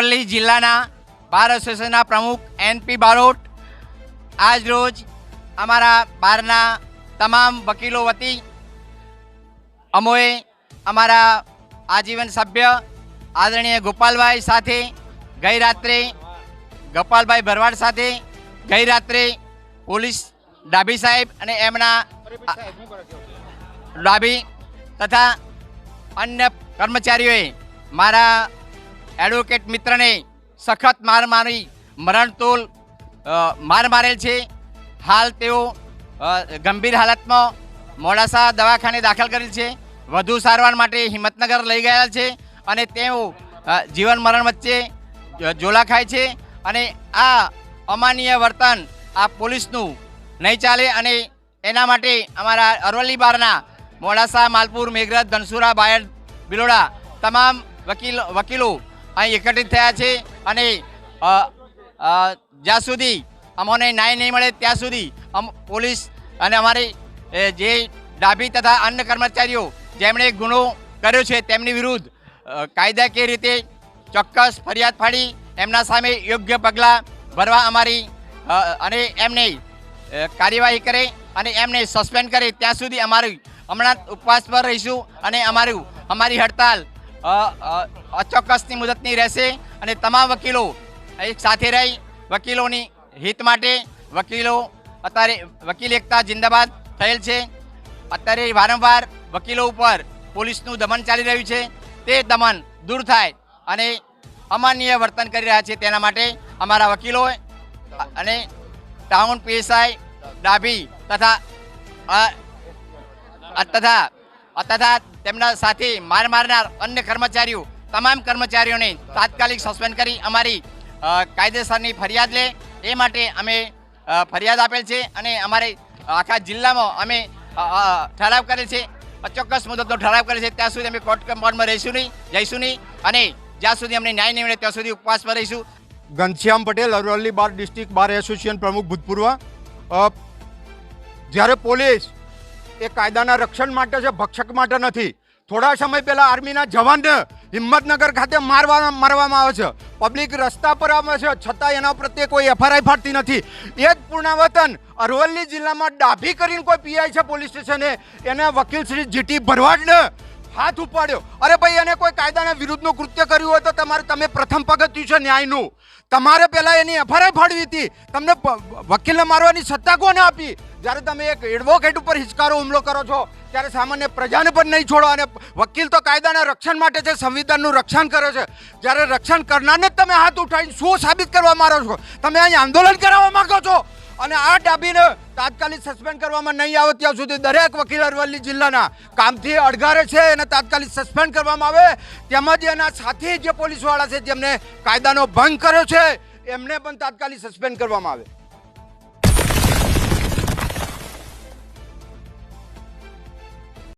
અરવલ્લી જિલ્લાના બાર એસોસિએશનના પ્રમુખ એનપી બારોટ આજ રોજ અમારા બારના તમામ વકીલો વતી અમોએ અમારા આજીવન સભ્ય આદરણીય ગોપાલભાઈ સાથે ગઈ રાત્રે ગોપાલભાઈ ભરવાડ સાથે ગઈ રાત્રે પોલીસ ડાભી સાહેબ અને એમના ડાભી તથા અન્ય કર્મચારીઓએ મારા એડવોકેટ મિત્રને સખત માર મારી મરણતોલ માર મારેલ છે। હાલ તેઓ ગંભીર હાલતમાં મોડાસા દવાખાને દાખલ કરેલ છે। વધુ સારવાર માટે હિંમતનગર લઈ ગયા છે અને તેઓ જીવન મરણ વચ્ચે ઝોલા ખાય છે અને આ અમાનવીય વર્તન આ પોલીસનું નહીં ચાલે અને એના માટે અમારા અરવલ્લી બારના મોડાસા માલપુર મેઘરજ ધનસુરા બાયડ બિલોડા તમામ વકીલો અહીં એકત્રિત થયા છે અને જ્યાં સુધી અમને ન્યાય નહીં મળે ત્યાં સુધી પોલીસ અને અમારી જે ડાભી તથા અન્ય કર્મચારીઓ જેમણે ગુનો કર્યો છે તેમની વિરુદ્ધ કાયદાકીય રીતે ચોક્કસ ફરિયાદ ફાડી એમના સામે યોગ્ય પગલાં ભરવા અમારી અને એમને કાર્યવાહી કરે અને એમને સસ્પેન્ડ કરે ત્યાં સુધી અમારી હમણાં ઉપવાસ પર રહીશું અને અમારી હડતાલ અચોક્કસની મુદતની રહેશે અને તમામ વકીલો એક સાથે રહી વકીલોની હિત માટે વકીલો અત્યારે વકીલ એકતા જિંદાબાદ થયેલ છે। અત્યારે વારંવાર વકીલો ઉપર પોલીસનું દમન ચાલી રહ્યું છે તે દમન દૂર થાય અને અમાનવીય વર્તન કરી રહ્યા છે તેના માટે અમારા વકીલો અને ટાઉન પીએસઆઈ ડાભી તથા તેમના સાથે માર મારનાર અન્ય કર્મચારીઓ તમામ કર્મચારીઓને તાત્કાલિક સસ્પેન્ડ કરી અમારી કાયદેસરની ફરિયાદ લે એ માટે અમે ફરિયાદ આપેલ છે અને અમારે આખા જિલ્લામાં અમે ઠરાવ કરેલ છે અચોક્કસ મુદતનો ઠરાવ કરેલ છે ત્યાં સુધી અમે કોર્ટ કમ્પાઉન્ડમાં જઈશું નહીં અને જ્યાં સુધી અમને ન્યાય નહીં મળે ત્યાં સુધી ઉપવાસ પર રહીશું। ઘનશ્યામ પટેલ, અરવલ્લી બાર ડિસ્ટ્રિક્ટ બાર એસોસિએશન પ્રમુખ ભૂતપૂર્વ। જ્યારે પોલીસ એ કાયદાના રક્ષણ માટે છે, ભક્ષક માટે નથી। થોડા સમય પહેલા આર્મીના જવાનને હિંમતનગર ખાતે મારવામાં આવે છે, પબ્લિક રસ્તા પર આવે છે, છતાં એના પ્રત્યે કોઈ એફઆઈઆર ફાટતી નથી। એ જ પૂર્ણાવતન અરવલ્લી જિલ્લામાં ડાભી કરીને કોઈ પીઆઈ છે પોલીસ સ્ટેશને, એને વકીલ શ્રી જીટી ભરવાડને હાથ ઉપાડ્યો। અરે ભાઈ, એને કોઈ કાયદાના વિરુદ્ધનું કૃત્ય કર્યું હોય તો તમે પ્રથમ પગથિયું છે ન્યાયનું, તમારે પહેલાં એની એફઆઈઆર ફાડવી હતી। તમને વકીલને મારવાની સત્તા કોને આપી? જ્યારે તમે એક એડવોકેટ ઉપર હિચકારો હુમલો કરો છો ત્યારે સામાન્ય પ્રજાને પણ નહીં છોડો। અને વકીલ તો કાયદાના રક્ષણ માટે છે, સંવિધાનનું રક્ષણ કરે છે, જ્યારે રક્ષણ કરનારને જ તમે હાથ ઉઠાવીને શું સાબિત કરવા માંગો છો? તમે અહીં આંદોલન કરાવવા માંગો છો અને આ ડાભીને તાત્કાલિક સસ્પેન્ડ કરવામાં નહીં આવે ત્યાં સુધી દરેક વકીલ અરવલ્લી જિલ્લાના કામથી અડગારે છે એને તાત્કાલિક સસ્પેન્ડ કરવામાં આવે, તેમજ એના સાથી જે પોલીસવાળા છે જેમને કાયદાનો ભંગ કર્યો છે એમને પણ તાત્કાલિક સસ્પેન્ડ કરવામાં આવે।